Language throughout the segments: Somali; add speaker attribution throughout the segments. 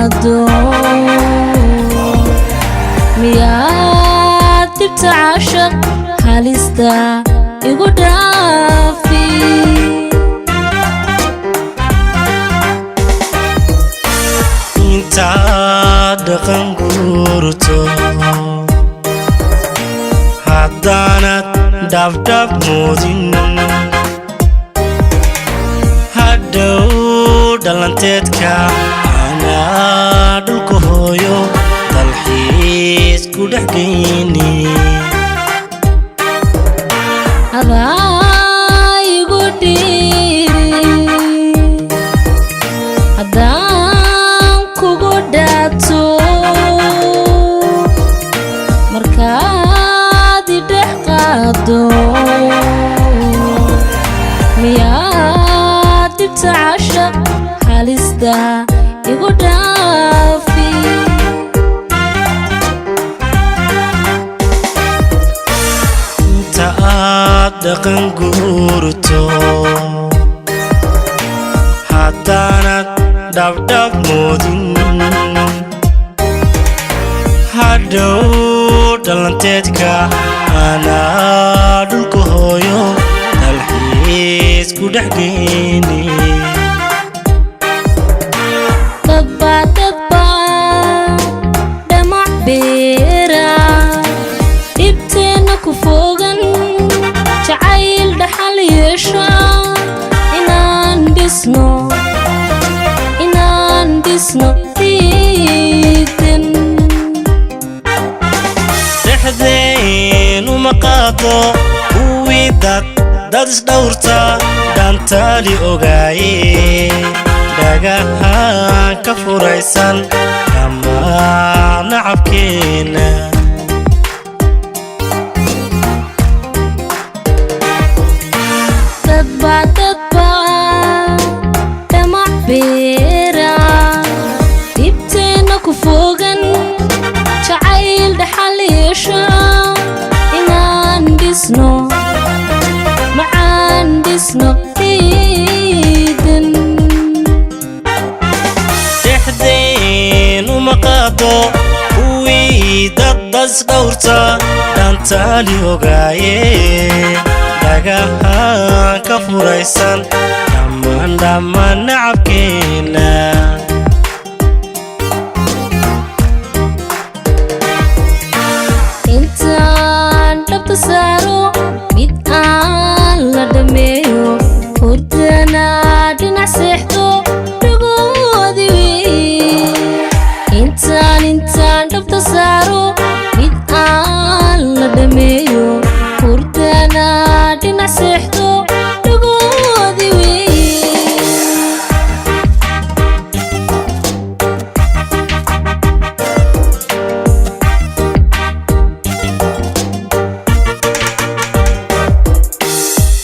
Speaker 1: qaado miyaad dibta caashaq halista igu dhaafi
Speaker 2: intaad dhaqan guurto haddaanad dhabdhab moodin hadhow dhalanteedka anaa dhulka hooyo dalxiis ku dhex geyni
Speaker 1: adaa igu dhiiri haddaan kugu dhaato markaad i dhex qaado miyaad dibta caashaq halista igu dhaafi
Speaker 2: inta aad dhaqan guurto haddaanad dhabdhab moodin hadhow dhalanteedka anaa dhulka hooyo dalxiis ku dhex geyni
Speaker 1: dadba dhamac beera dhibteenna ku fogan jacayl dhaxal yeesha inaan dhisno diidan
Speaker 2: dhexdeen uma qaado kuwii dad isdhowrta dhaantaali ogaaye dhagahaan ka furaysan dhammaan nacabkeena
Speaker 1: dadba dhamac beera dhibteenna ku fogan jacayl dhaxal yeesha inaan dhisno macaan dhisno diidan
Speaker 2: dhexdeen uma qaado kuwii dad isdhowrta dhaantaali ogaaye dhagahaan ka furaysan dhammaan nacabkeena
Speaker 1: intaan dhabta saaro mid aan la dhameeyo hurdana dhinac seexdo dhagoodi wey intaan dhabta saaro mid aan la dhameeyo hurdana dhinac seexdo dhagoodi wey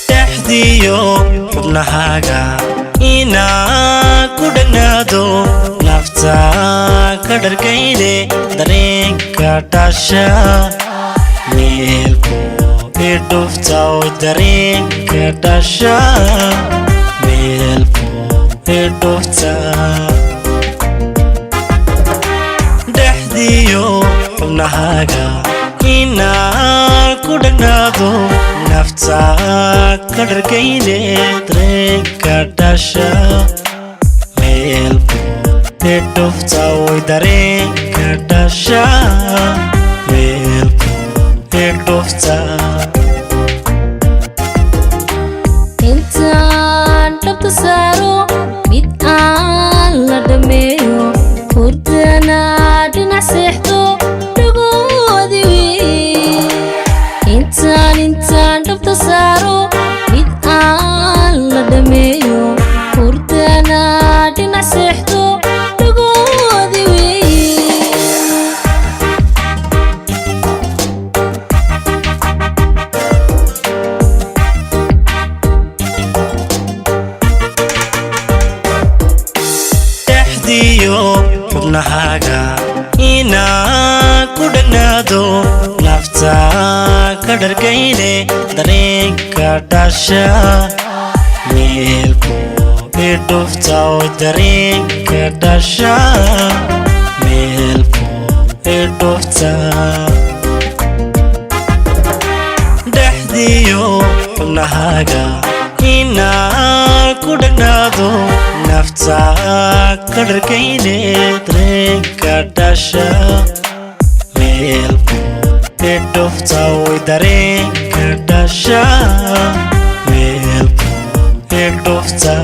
Speaker 2: dhexdiyo xubnahaaga inaan ku dhagnaado nafta ka dhargayne dareenka dhasha meelku idhuftaw dareenka dhasha meelku idhufta dhexdiyo xubnahaaga inaan ku dhagnaado nafta ka dhargayne dareenka dhasha meelku idhuftaw dareenka dhasha meelku idhufta
Speaker 1: intaan dhabta saaro mid aan la dhameeyo hurdana dhinac seexdo dhagoodi wey intaan dhabta saaro mid aan la dhameeyo hurdana dhinac seexdo dhagoodi wey
Speaker 2: dhexdiyo xubnahaaga inaan ku dhagnaado nafta ka dhargayne dareenka dhasha meelku idhufta oo dareenka dhasha meelku idhufta dhexdiyo xubnahaaga inaan ku dhagnaado nafta ka dhargayne dareenka dhasha meelku idhufta oo dareenka dhasha meelku idhufta